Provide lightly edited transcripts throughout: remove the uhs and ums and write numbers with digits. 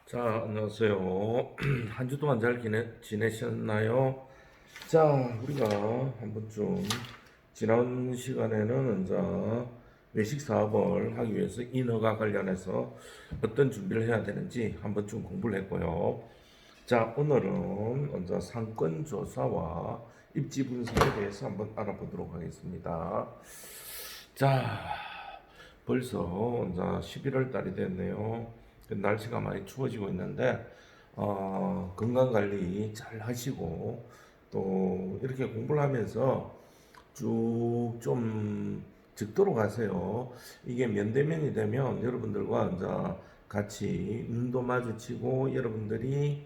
자, 안녕하세요. 한 주 동안 잘 지내셨나요? 자, 우리가 한번 좀, 지난 시간에는 이제 외식 사업을 하기 위해서 인허가 관련해서 어떤 준비를 해야 되는지 한번 좀 공부를 했고요. 자, 오늘은 이제 상권 조사와 입지 분석에 대해서 한번 알아보도록 하겠습니다. 자, 벌써 이제 11월 달이 됐네요. 날씨가 많이 추워지고 있는데 건강 관리 잘 하시고 또 이렇게 공부를 하면서 쭉 좀 적도록 하세요. 이게 면대면이 되면 여러분들과 이제 같이 눈도 마주치고 여러분들이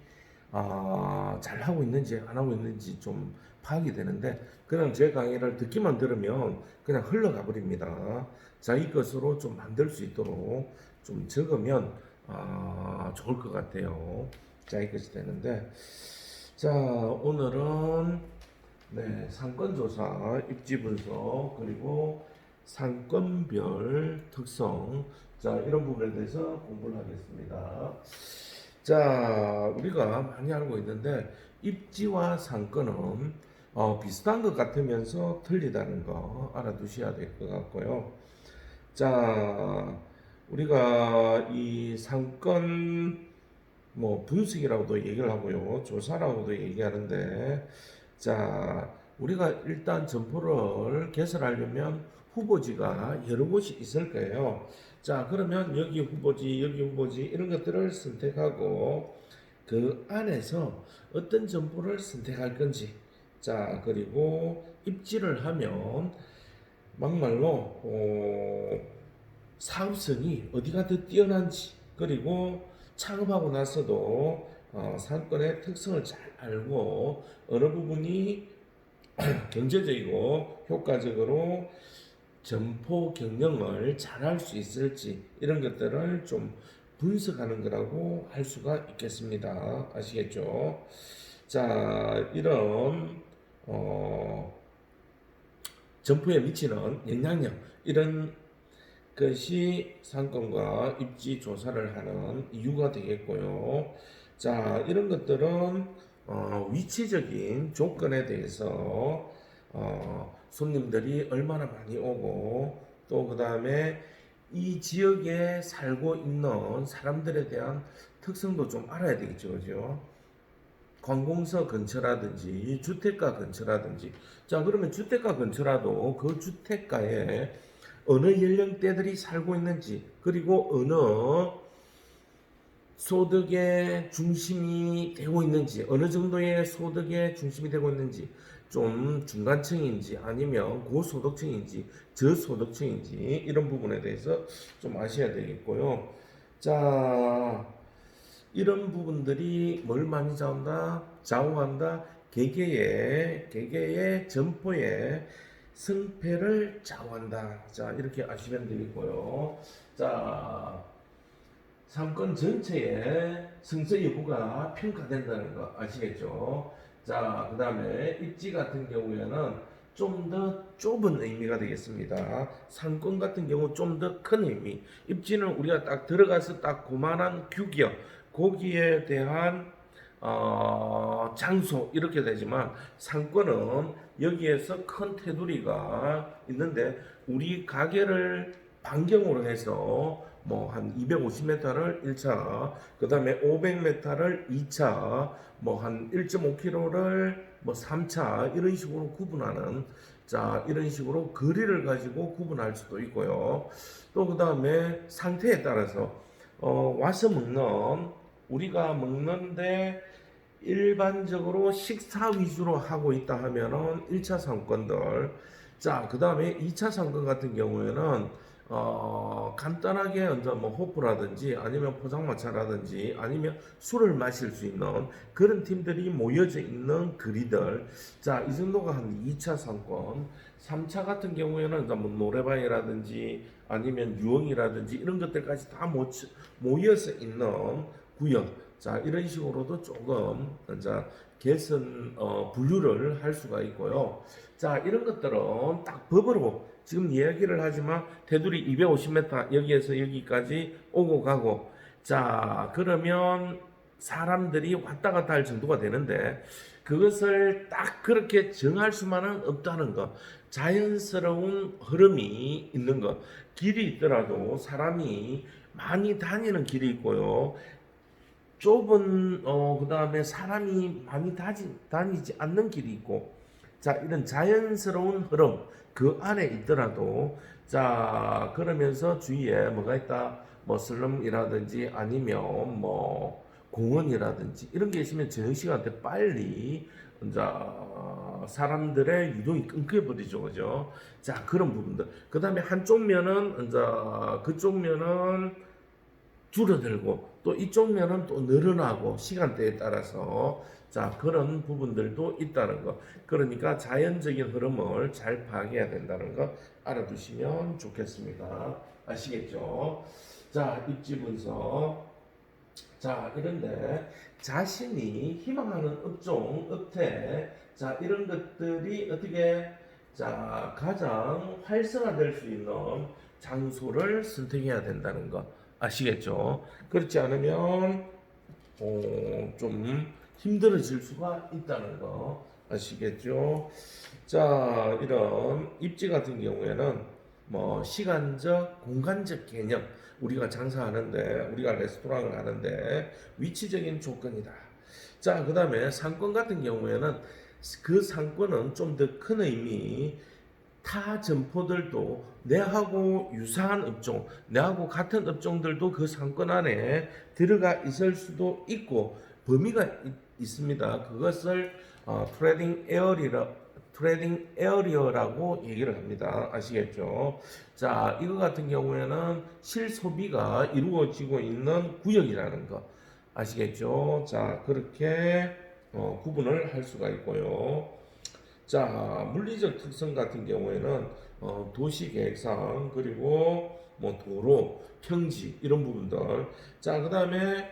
잘 하고 있는지 안 하고 있는지 좀 파악이 되는데 그냥 제 강의를 듣기만 들으면 그냥 흘러가 버립니다. 자기 것으로 좀 만들 수 있도록 좀 적으면 좋을 것 같아요. 자기 것이 되는데 자 오늘은 네, 상권조사, 입지분석, 그리고 상권별 특성, 자, 이런 부분에 대해서 공부를 하겠습니다. 자, 우리가 많이 알고 있는데, 입지와 상권은 비슷한 것 같으면서 틀리다는 거 알아두셔야 될 것 같고요. 자, 우리가 이 상권 분석이라고도 얘기를 하고요. 조사라고도 얘기하는데, 자, 우리가 일단 점포를 개설하려면 후보지가 여러 곳이 있을 거예요. 자, 그러면 여기 후보지, 여기 후보지, 이런 것들을 선택하고, 그 안에서 어떤 점포를 선택할 건지, 자, 그리고 입지를 하면, 막말로, 사업성이 어디가 더 뛰어난지, 그리고 창업하고 나서도 상권의 특성을 잘 알고 어느 부분이 경제적이고 효과적으로 점포 경영을 잘 할 수 있을지 이런 것들을 좀 분석하는 거라고 할 수가 있겠습니다. 아시겠죠? 자, 이런 점포에 미치는 영향력 이런 것이 상권과 입지 조사를 하는 이유가 되겠고요. 자, 이런 것들은 위치적인 조건에 대해서 손님들이 얼마나 많이 오고 또 그 다음에 이 지역에 살고 있는 사람들에 대한 특성도 좀 알아야 되겠죠, 그죠? 관공서 근처라든지 주택가 근처라든지 자 그러면 주택가 근처라도 그 주택가에 어느 연령대들이 살고 있는지 그리고 어느 소득의 중심이 되고 있는지 어느 정도의 소득의 중심이 되고 있는지 좀 중간층인지 아니면 고소득층인지 저소득층인지 이런 부분에 대해서 좀 아셔야 되겠고요. 자 이런 부분들이 뭘 많이 좌우한다? 개개의 점포의 승패를 좌우한다. 자, 이렇게 아시면 되겠고요. 자, 상권 전체의 승서 여부가 평가된다는 거 아시겠죠? 자, 그 다음에 입지 같은 경우에는 좀 더 좁은 의미가 되겠습니다. 상권 같은 경우 좀 더 큰 의미. 입지는 우리가 딱 들어가서 딱 그만한 규격, 거기에 대한 장소 이렇게 되지만 상권은 여기에서 큰 테두리가 있는데 우리 가게를 반경으로 해서 뭐 한 250m를 1차, 그 다음에 500m를 2차, 뭐 한 1.5km를 뭐 3차 이런 식으로 구분하는 자 이런 식으로 거리를 가지고 구분할 수도 있고요. 또 그 다음에 상태에 따라서 와서 먹는 우리가 먹는데 일반적으로 식사 위주로 하고 있다 하면은 1차 상권들 자 그 다음에 2차 상권 같은 경우에는 간단하게 이제 뭐 호프라든지 아니면 포장마차라든지 아니면 술을 마실 수 있는 그런 팀들이 모여져 있는 거리들 자 이 정도가 한 2차 상권 3차 같은 경우에는 이제 뭐 노래방이라든지 아니면 유흥이라든지 이런 것들까지 다 모여서 있는 구역 자 이런 식으로도 조금 이제 개선 분류를 할 수가 있고요. 자 이런 것들은 딱 법으로 지금 이야기를 하지만 테두리 250m 여기에서 여기까지 오고 가고 자, 그러면 사람들이 왔다 갔다 할 정도가 되는데 그것을 딱 그렇게 정할 수만은 없다는 거. 자연스러운 흐름이 있는 거. 길이 있더라도 사람이 많이 다니는 길이 있고요. 좁은 그다음에 사람이 많이 다니지 않는 길이 있고, 자, 이런 자연스러운 흐름 그 안에 있더라도, 자, 그러면서 주위에 뭐가 있다, 뭐 슬럼이라든지 아니면 뭐 공원이라든지 이런 게 있으면 저녁 시간 때 빨리 이제 사람들의 유동이 끊겨버리죠, 그죠? 자, 그런 부분들. 그다음에 한쪽 면은 이제 그쪽 면은 줄어들고 또 이쪽 면은 또 늘어나고 시간대에 따라서, 자, 그런 부분들도 있다는 거. 그러니까 자연적인 흐름을 잘 파악해야 된다는 거 알아두시면 좋겠습니다. 아시겠죠? 자, 입지 분석. 자, 이런데 자신이 희망하는 업종, 업태, 자, 이런 것들이 어떻게, 자, 가장 활성화될 수 있는 장소를 선택해야 된다는 거 아시겠죠? 그렇지 않으면 좀 힘들어질 수가 있다는 거 아시겠죠? 자, 이런 입지 같은 경우에는 뭐 시간적, 공간적 개념, 우리가 장사하는데, 우리가 레스토랑을 하는데 위치적인 조건이다. 자, 그 다음에 상권 같은 경우에는 그 상권은 좀 더 큰 의미, 타 점포들도 내하고 유사한 업종, 내하고 같은 업종들도 그 상권 안에 들어가 있을 수도 있고 범위가 있습니다. 그것을 트레이딩 에어리어라고 얘기를 합니다. 아시겠죠? 자, 이거 같은 경우에는 실소비가 이루어지고 있는 구역이라는 거 아시겠죠? 자, 그렇게 구분을 할 수가 있고요. 자, 물리적 특성 같은 경우에는 도시 계획상 그리고 뭐 도로, 평지 이런 부분들. 자, 그다음에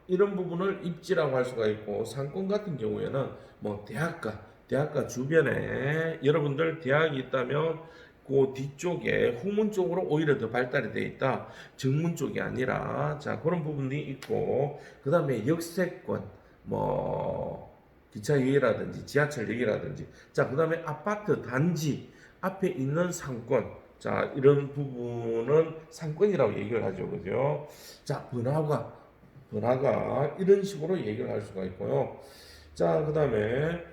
이런 부분을 입지라고 할 수가 있고, 상권 같은 경우에는 뭐 대학가 주변에 여러분들 대학이 있다면 그 뒤쪽에 후문 쪽으로 오히려 더 발달이 되어 있다. 정문 쪽이 아니라, 자, 그런 부분이 있고, 그다음에 역세권 뭐 기차역이라든지 지하철역이라든지, 자, 그 다음에 아파트 단지 앞에 있는 상권, 자, 이런 부분은 상권이라고 얘기를 하죠, 그죠? 자, 번화가 이런 식으로 얘기를 할 수가 있고요. 자, 그 다음에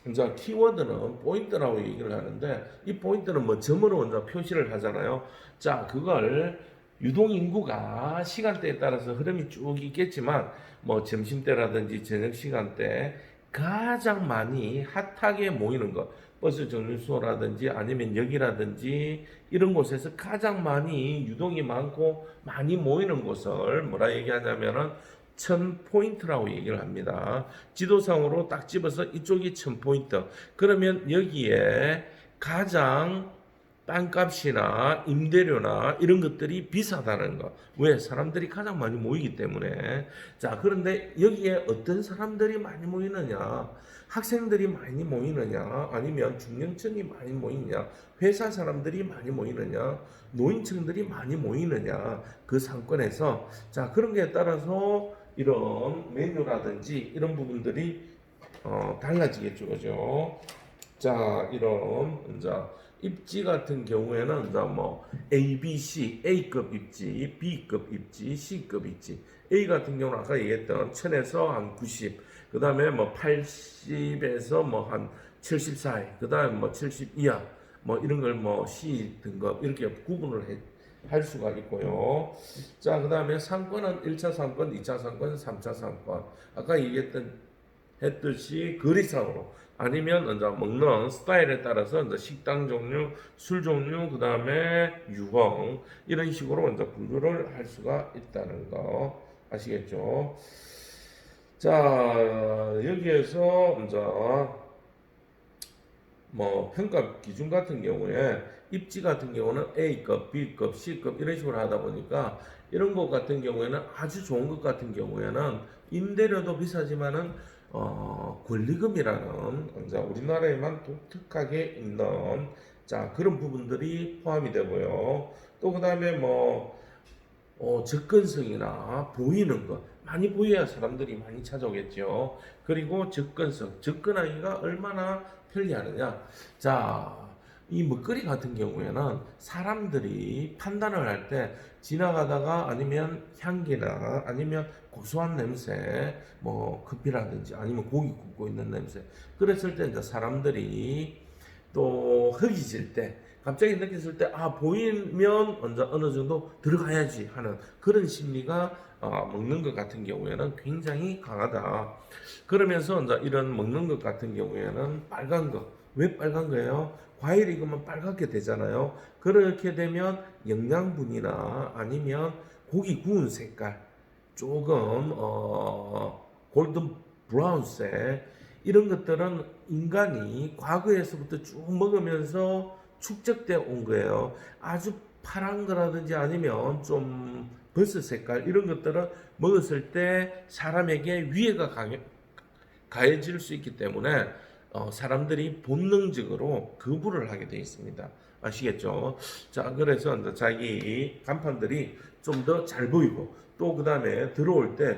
이제 키워드는 포인트라고 얘기를 하는데, 이 포인트는 뭐 점으로 이제 표시를 하잖아요. 자, 그걸 유동인구가 시간대에 따라서 흐름이 쭉 있겠지만, 뭐 점심때라든지 저녁 시간대 가장 많이 핫하게 모이는 것, 버스 정류소라든지 아니면 역이라든지 이런 곳에서 가장 많이 유동이 많고 많이 모이는 곳을 뭐라 얘기하냐면은 1000포인트라고 얘기를 합니다. 지도상으로 딱 집어서 이쪽이 1000포인트. 그러면 여기에 가장 땅값이나 임대료나 이런 것들이 비싸다는 거. 왜? 사람들이 가장 많이 모이기 때문에. 자, 그런데 여기에 어떤 사람들이 많이 모이느냐? 학생들이 많이 모이느냐? 아니면 중년층이 많이 모이느냐? 회사 사람들이 많이 모이느냐? 노인층들이 많이 모이느냐? 그 상권에서. 자, 그런 게 따라서 이런 메뉴라든지 이런 부분들이 달라지겠죠. 그죠? 자, 이런 이제 입지 같은 경우에는 이제 뭐 A, B, C, A급 입지, B급 입지, C급 입지. A 같은 경우는 아까 얘기했던 1000에서 한 90, 그 다음에 뭐 80에서 뭐 한 70 사이, 그 다음에 뭐 70 이하, 뭐 이런 걸 뭐 C 등급 이렇게 구분을 할 수가 있고요. 자, 그 다음에 상권은 1차 상권, 2차 상권, 3차 상권. 아까 했듯이 거리상으로 아니면 이제 먹는 스타일에 따라서 이제 식당 종류, 술 종류, 그 다음에 유흥 이런 식으로 이제 분류를 할 수가 있다는 거 아시겠죠? 자, 여기에서 이제 뭐 평가 기준 같은 경우에 입지 같은 경우는 A급, B급, C급 이런 식으로 하다 보니까 이런 것 같은 경우에는 아주 좋은 것 같은 경우에는 임대료도 비싸지만은 권리금이라는 이제 우리나라에만 독특하게 있는 자, 그런 부분들이 포함이 되고요. 또 그다음에 뭐 접근성이나 보이는 것 많이 보여야 사람들이 많이 찾아오겠죠. 그리고 접근성, 접근하기가 얼마나 편리하느냐. 자, 이 먹거리 같은 경우에는 사람들이 판단을 할 때 지나가다가 아니면 향기나 아니면 고소한 냄새, 뭐 커피라든지 아니면 고기 굽고 있는 냄새. 그랬을 때 이제 사람들이 또 허기질 때 갑자기 느꼈을 때 보이면 어느 정도 들어가야지 하는 그런 심리가 먹는 것 같은 경우에는 굉장히 강하다. 그러면서 이제 이런 먹는 것 같은 경우에는 빨간 거. 왜 빨간 거예요? 과일 익으면 빨갛게 되잖아요. 그렇게 되면 영양분이나 아니면 고기 구운 색깔 조금 골든 브라운색 이런 것들은 인간이 과거에서부터 쭉 먹으면서 축적되어 온 거예요. 아주 파란 거라든지 아니면 좀 버섯 색깔 이런 것들은 먹었을 때 사람에게 위해가 가해질 수 있기 때문에 사람들이 본능적으로 거부를 하게 되어 있습니다. 아시겠죠? 자, 그래서 이제 자기 간판들이 좀 더 잘 보이고 또 그 다음에 들어올 때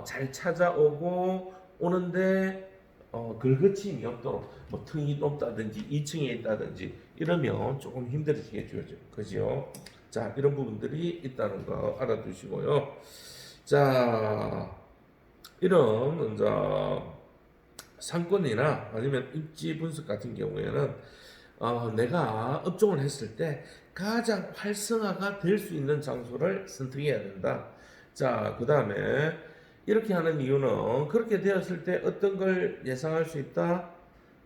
잘 찾아오고 오는데 걸거침이 없도록 뭐 층이 높다든지 2층에 있다든지 이러면 조금 힘들어지겠죠. 그죠? 자, 이런 부분들이 있다는 거 알아두시고요. 자, 이런 이제 상권이나 아니면 입지 분석 같은 경우에는 내가 업종을 했을 때 가장 활성화가 될 수 있는 장소를 선택해야 된다. 자, 그 다음에 이렇게 하는 이유는 그렇게 되었을 때 어떤 걸 예상할 수 있다?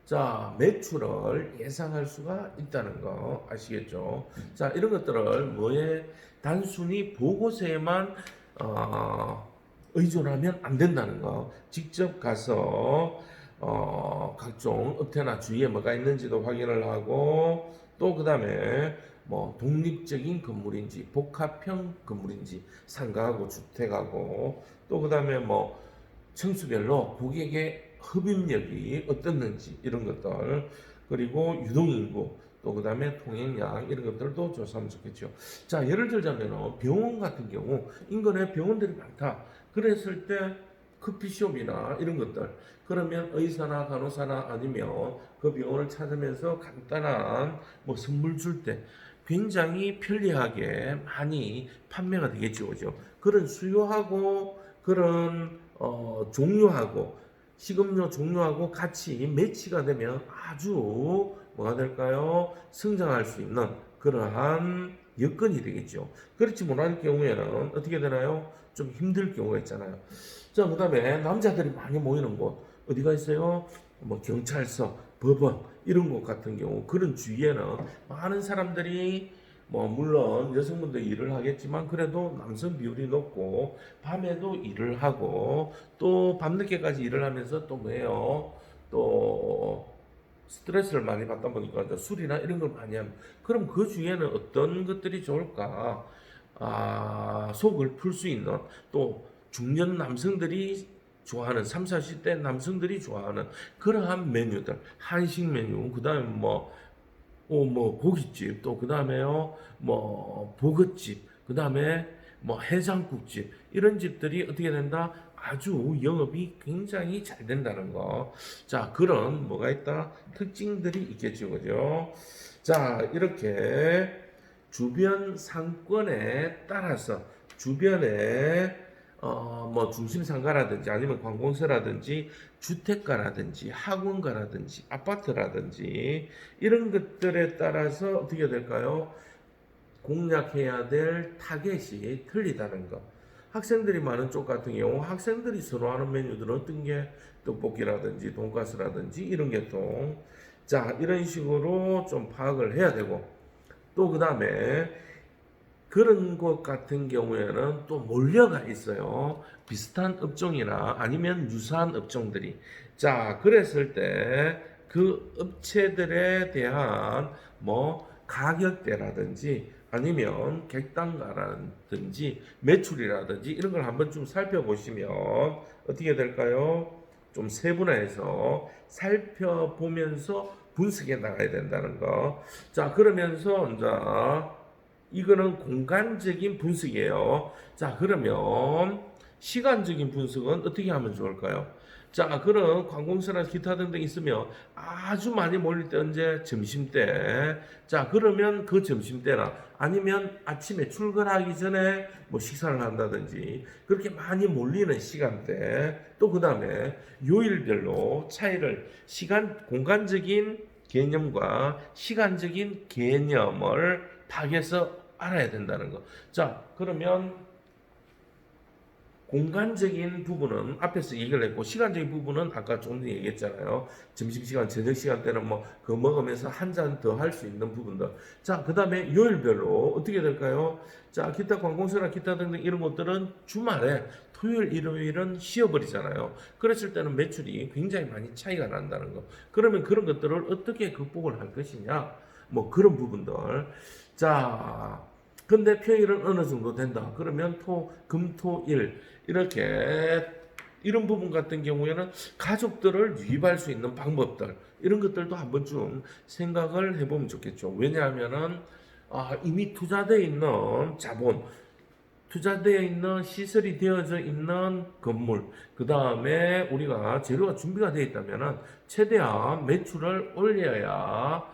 자, 매출을 예상할 수가 있다는 거 아시겠죠? 자, 이런 것들을 뭐에 단순히 보고서에만 의존하면 안 된다는 거. 직접 가서 각종 업태나 주위에 뭐가 있는지도 확인을 하고 또 그 다음에 뭐 독립적인 건물인지 복합형 건물인지 상가하고 주택하고 또 그 다음에 뭐 층수별로 고객의 흡입력이 어떻는지 이런 것들 그리고 유동인구 또 그 다음에 통행량 이런 것들도 조사하면 좋겠죠. 자, 예를 들자면 병원 같은 경우 인근에 병원들이 많다. 그랬을 때 커피숍이나 이런 것들 그러면 의사나 간호사나 아니면 그 병원을 찾으면서 간단한 뭐 선물 줄 때 굉장히 편리하게 많이 판매가 되겠죠. 그죠? 그런 수요하고 그런 종류하고 식음료 종류하고 같이 매치가 되면 아주 뭐가 될까요? 성장할 수 있는 그러한 여건이 되겠죠. 그렇지 못할 경우에는 어떻게 되나요? 좀 힘들 경우가 있잖아요. 자, 그 다음에 남자들이 많이 모이는 곳 어디가 있어요? 뭐 경찰서, 법원 이런 곳 같은 경우 그런 주위에는 많은 사람들이 뭐 물론 여성분도 일을 하겠지만 그래도 남성 비율이 높고 밤에도 일을 하고 또 밤늦게까지 일을 하면서 또 뭐예요? 또 스트레스를 많이 받다 보니까 술이나 이런 걸 많이 하면 그럼 그 주위에는 어떤 것들이 좋을까? 속을 풀 수 있는 또 중년 남성들이 좋아하는 3, 40대 남성들이 좋아하는 그러한 메뉴들 한식 메뉴 그다음에 뭐 고깃집 또 그다음에요 뭐 보긋집 그다음에 뭐 해장국집 이런 집들이 어떻게 된다 아주 영업이 굉장히 잘 된다는 거. 자, 그런 뭐가 있다 특징들이 있겠죠, 그죠? 자, 이렇게 주변 상권에 따라서 주변에 뭐 중심 상가라든지 아니면 관공서라든지 주택가라든지 학원가라든지 아파트라든지 이런 것들에 따라서 어떻게 될까요? 공략해야 될 타겟이 틀리다는 것. 학생들이 많은 쪽 같은 경우 학생들이 선호하는 메뉴들은 어떤 게 떡볶이라든지 돈가스라든지 이런 계통. 자, 이런 식으로 좀 파악을 해야 되고 또 그 다음에 그런 것 같은 경우에는 또 몰려가 있어요. 비슷한 업종이나 아니면 유사한 업종들이. 자, 그랬을 때 그 업체들에 대한 뭐 가격대라든지 아니면 객단가라든지 매출이라든지 이런 걸 한번 좀 살펴보시면 어떻게 될까요? 좀 세분화해서 살펴보면서 분석해 나가야 된다는 거. 자, 그러면서 이제 이거는 공간적인 분석이에요. 자, 그러면 시간적인 분석은 어떻게 하면 좋을까요? 자, 그런 관공서나 기타 등등 있으면 아주 많이 몰릴 때 언제? 점심때. 자, 그러면 그 점심때나 아니면 아침에 출근하기 전에 뭐 식사를 한다든지 그렇게 많이 몰리는 시간대. 또 그 다음에 요일별로 차이를 공간적인 개념과 시간적인 개념을 파악해서 알아야 된다는 거. 자, 그러면 공간적인 부분은 앞에서 얘기를 했고, 시간적인 부분은 아까 좀 전에 얘기했잖아요. 점심시간, 저녁시간 때는 뭐 그거 먹으면서 한 잔 더 할 수 있는 부분들. 자, 그 다음에 요일별로 어떻게 될까요? 자, 기타 관공서나 기타 등등 이런 것들은 주말에 토요일, 일요일은 쉬어버리잖아요. 그랬을 때는 매출이 굉장히 많이 차이가 난다는 거. 그러면 그런 것들을 어떻게 극복을 할 것이냐? 뭐 그런 부분들. 자, 근데 평일은 어느 정도 된다. 그러면 금, 토, 일 이렇게 이런 부분 같은 경우에는 가족들을 유입할 수 있는 방법들 이런 것들도 한번 좀 생각을 해보면 좋겠죠. 왜냐하면은 이미 투자되어 있는 자본, 투자되어 있는 시설이 되어져 있는 건물, 그 다음에 우리가 재료가 준비가 되어 있다면은 최대한 매출을 올려야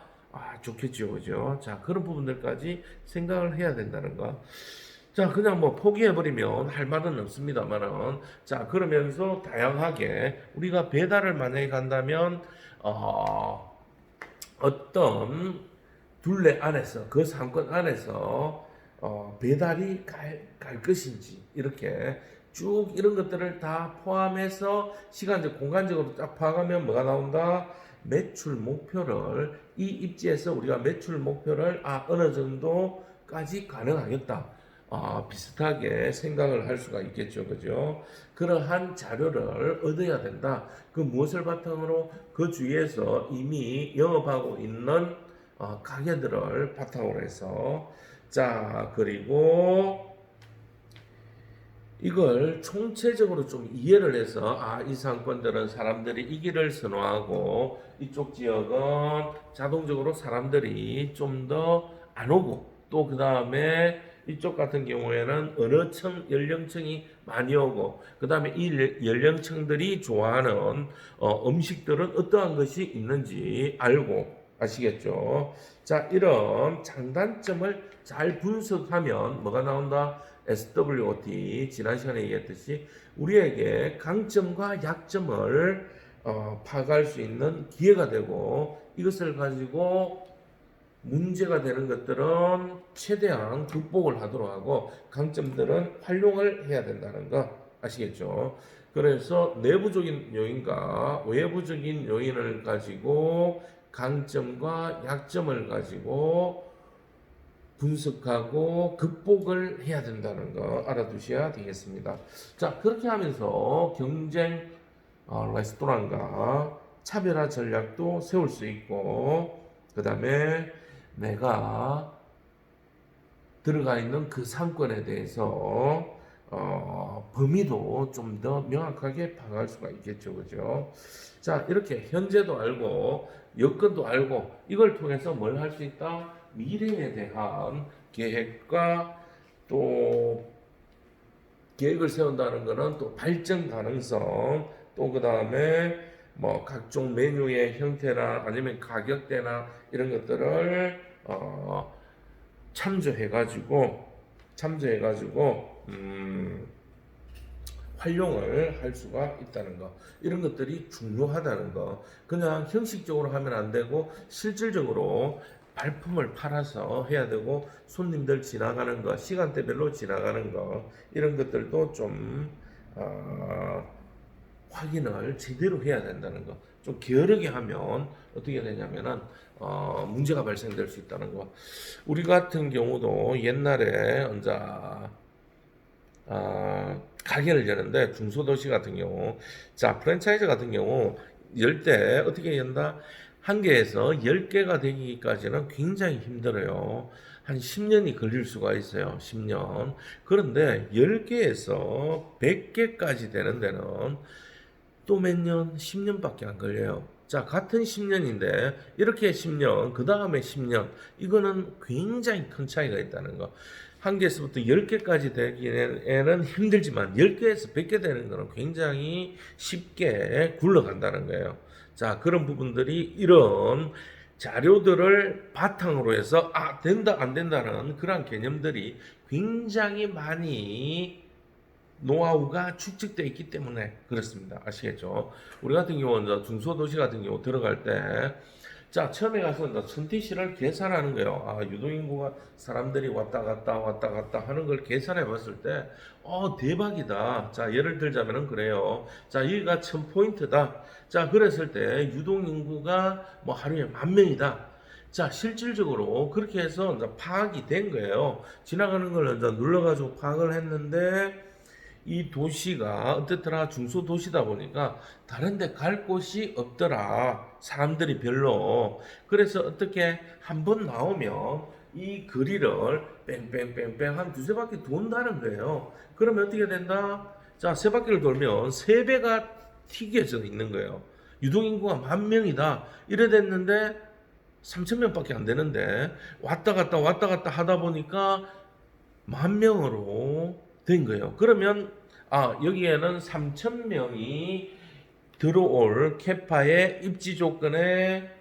좋겠죠, 그죠? 자, 그런 부분들까지 생각을 해야 된다는 거. 자, 그냥 뭐 포기해버리면 할 말은 없습니다만은, 자, 그러면서 다양하게 우리가 배달을 만약에 간다면, 어떤 둘레 안에서, 그 상권 안에서, 배달이 갈 것인지, 이렇게 쭉 이런 것들을 다 포함해서 시간적, 공간적으로 딱 파악하면 뭐가 나온다? 매출 목표를, 이 입지에서 우리가 매출 목표를, 어느 정도까지 가능하겠다. 비슷하게 생각을 할 수가 있겠죠. 그죠? 그러한 자료를 얻어야 된다. 그 무엇을 바탕으로 그 주위에서 이미 영업하고 있는 가게들을 바탕으로 해서 자, 그리고 이걸 총체적으로 좀 이해를 해서 이 상권들은 사람들이 이 길을 선호하고 이쪽 지역은 자동적으로 사람들이 좀 더 안 오고 또 그 다음에 이쪽 같은 경우에는 어느 연령층이 많이 오고 그 다음에 이 연령층들이 좋아하는 음식들은 어떠한 것이 있는지 알고 아시겠죠? 자, 이런 장단점을 잘 분석하면 뭐가 나온다? SWOT 지난 시간에 얘기했듯이 우리에게 강점과 약점을 파악할 수 있는 기회가 되고 이것을 가지고 문제가 되는 것들은 최대한 극복을 하도록 하고 강점들은 활용을 해야 된다는 거 아시겠죠? 그래서 내부적인 요인과 외부적인 요인을 가지고 강점과 약점을 가지고 분석하고 극복을 해야 된다는 거 알아두셔야 되겠습니다. 자, 그렇게 하면서 경쟁 레스토랑과 차별화 전략도 세울 수 있고 그 다음에 내가 들어가 있는 그 상권에 대해서 범위도 좀 더 명확하게 파악할 수가 있겠죠. 그죠? 자, 이렇게 현재도 알고 여건도 알고 이걸 통해서 뭘 할 수 있다? 미래에 대한 계획과 또 계획을 세운다는 것은 또 발전 가능성 또 그 다음에 뭐 각종 메뉴의 형태나 아니면 가격대나 이런 것들을 참조해가지고 활용을 할 수가 있다는 거 이런 것들이 중요하다는 거 그냥 형식적으로 하면 안 되고 실질적으로 발품을 팔아서 해야 되고 손님들 지나가는 거 시간대별로 지나가는 거 이런 것들도 좀 확인을 제대로 해야 된다는 거. 좀 게으르게 하면 어떻게 되냐면은 문제가 발생될 수 있다는 거. 우리 같은 경우도 옛날에 언제 가게를 여는데 중소도시 같은 경우 자 프랜차이즈 같은 경우 열 때 어떻게 연다? 한 개에서 10개가 되기까지는 굉장히 힘들어요. 한 10년이 걸릴 수가 있어요. 10년. 그런데 10개에서 100개까지 되는 데는 또 몇 년? 10년밖에 안 걸려요. 자, 같은 10년인데 이렇게 10년, 그 다음에 10년, 이거는 굉장히 큰 차이가 있다는 거. 1개에서부터 10개까지 되기에는 힘들지만 10개에서 100개 되는 거는 굉장히 쉽게 굴러간다는 거예요. 자, 그런 부분들이 이런 자료들을 바탕으로 해서 된다 안 된다는 그런 개념들이 굉장히 많이 노하우가 축적되어 있기 때문에 그렇습니다. 아시겠죠? 우리 같은 경우는 중소도시 같은 경우 들어갈 때, 자, 처음에 가서 선택시를 계산하는 거예요. 유동인구가 사람들이 왔다 갔다 하는 걸 계산해 봤을 때, 대박이다. 자, 예를 들자면은 그래요. 자, 여기가 1000포인트다. 자, 그랬을 때 유동인구가 뭐 하루에 10,000명이다. 자, 실질적으로 그렇게 해서 이제 파악이 된 거예요. 지나가는 걸 이제 눌러가지고 파악을 했는데, 이 도시가 어떻더라 중소도시다 보니까 다른 데 갈 곳이 없더라. 사람들이 별로. 그래서 어떻게 한번 나오면 이 거리를 뺑뺑뺑뺑 한 두세 바퀴 돈다는 거예요. 그러면 어떻게 된다? 자, 세 바퀴를 돌면 세 배가 튀겨져 있는 거예요. 유동인구가 10,000명이다. 이래 됐는데 3,000명밖에 안 되는데 왔다 갔다 하다 보니까 10,000명으로 된 거예요. 그러면 여기에는 3,000명이 들어올 캐파의 입지 조건의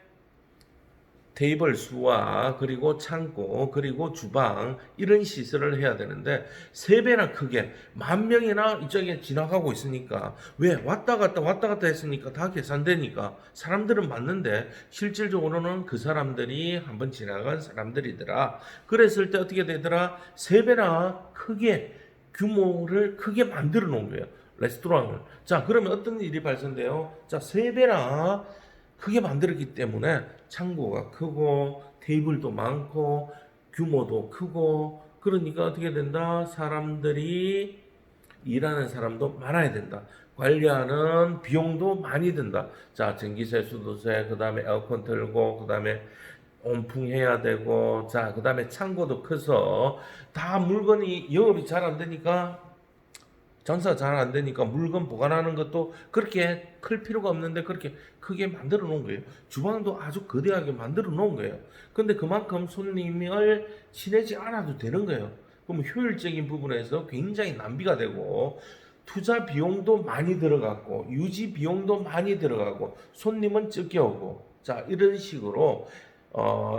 테이블 수와 그리고 창고 그리고 주방 이런 시설을 해야 되는데 3배나 크게 10,000명이나 이쪽에 지나가고 있으니까 왜 왔다 갔다 했으니까 다 계산되니까 사람들은 맞는데 실질적으로는 그 사람들이 한번 지나간 사람들이더라. 그랬을 때 어떻게 되더라? 3배나 크게 규모를 크게 만들어 놓은 거예요. 레스토랑을. 자, 그러면 어떤 일이 발생돼요? 자, 3배나 크게 만들었기 때문에 창고가 크고 테이블도 많고 규모도 크고 그러니까 어떻게 된다? 사람들이 일하는 사람도 많아야 된다. 관리하는 비용도 많이 든다. 자, 전기세, 수도세, 그 다음에 에어컨 틀고, 그 다음에 온풍해야 되고, 자, 그 다음에 창고도 커서 다 물건이 영업이 잘 안 되니까 장사가 잘 안 되니까 물건 보관하는 것도 그렇게 클 필요가 없는데 그렇게 크게 만들어 놓은 거예요. 주방도 아주 거대하게 만들어 놓은 거예요. 근데 그만큼 손님을 친해지 않아도 되는 거예요. 그럼 효율적인 부분에서 굉장히 낭비가 되고 투자 비용도 많이 들어갔고 유지 비용도 많이 들어가고 손님은 적게 오고 자 이런 식으로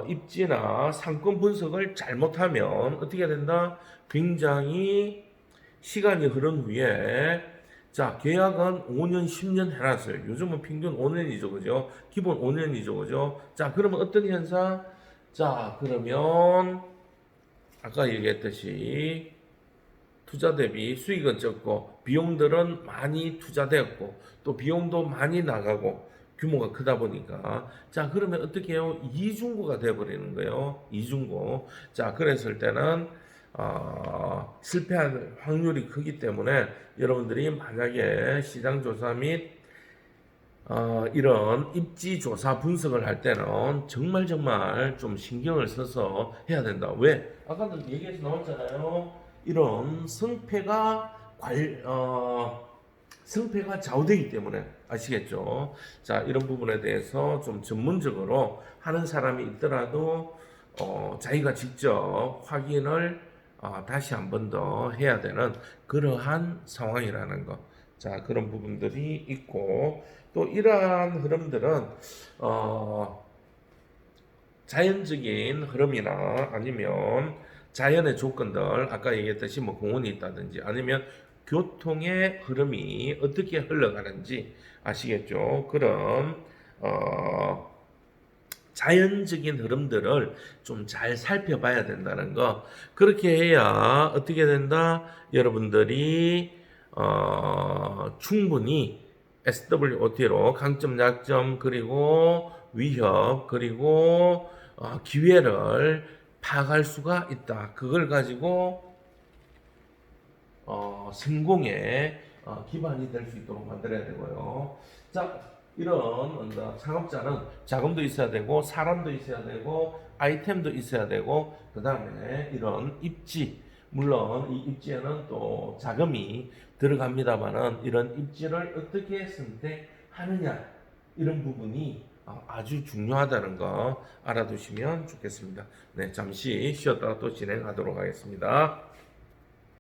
입지나 상권 분석을 잘못하면 어떻게 된다? 굉장히 시간이 흐른 후에 자 계약은 5년 10년 해놨어요. 요즘은 평균 5년이죠 그죠? 기본 5년이죠 그죠? 자 그러면 어떤 현상? 자 그러면 아까 얘기했듯이 투자 대비 수익은 적고 비용들은 많이 투자되었고 또 비용도 많이 나가고 규모가 크다 보니까 자 그러면 어떻게 해요? 이중고가 돼버리는 거예요. 이중고. 자 그랬을 때는 실패할 확률이 크기 때문에 여러분들이 만약에 시장조사 및 이런 입지조사 분석을 할 때는 정말 좀 신경을 써서 해야 된다. 왜? 아까도 얘기해서 나왔잖아요. 이런 성패가 좌우되기 때문에 아시겠죠? 자, 이런 부분에 대해서 좀 전문적으로 하는 사람이 있더라도 자기가 직접 확인을 다시 한 번 더 해야 되는 그러한 상황이라는 거. 자, 그런 부분들이 있고 또 이러한 흐름들은 자연적인 흐름이나 아니면 자연의 조건들 아까 얘기했듯이 뭐 공원이 있다든지 아니면 교통의 흐름이 어떻게 흘러가는지 아시겠죠? 그런 자연적인 흐름들을 좀 잘 살펴봐야 된다는 거. 그렇게 해야 어떻게 된다? 여러분들이 충분히 SWOT로 강점, 약점, 그리고 위협, 그리고 기회를 파악할 수가 있다. 그걸 가지고 성공의 기반이 될 수 있도록 만들어야 되고요. 자, 이런 창업자는 자금도 있어야 되고 사람도 있어야 되고 아이템도 있어야 되고 그 다음에 이런 입지 물론 이 입지에는 또 자금이 들어갑니다만은 이런 입지를 어떻게 선택하느냐 이런 부분이 아주 중요하다는 거 알아두시면 좋겠습니다. 네, 잠시 쉬었다가 또 진행하도록 하겠습니다.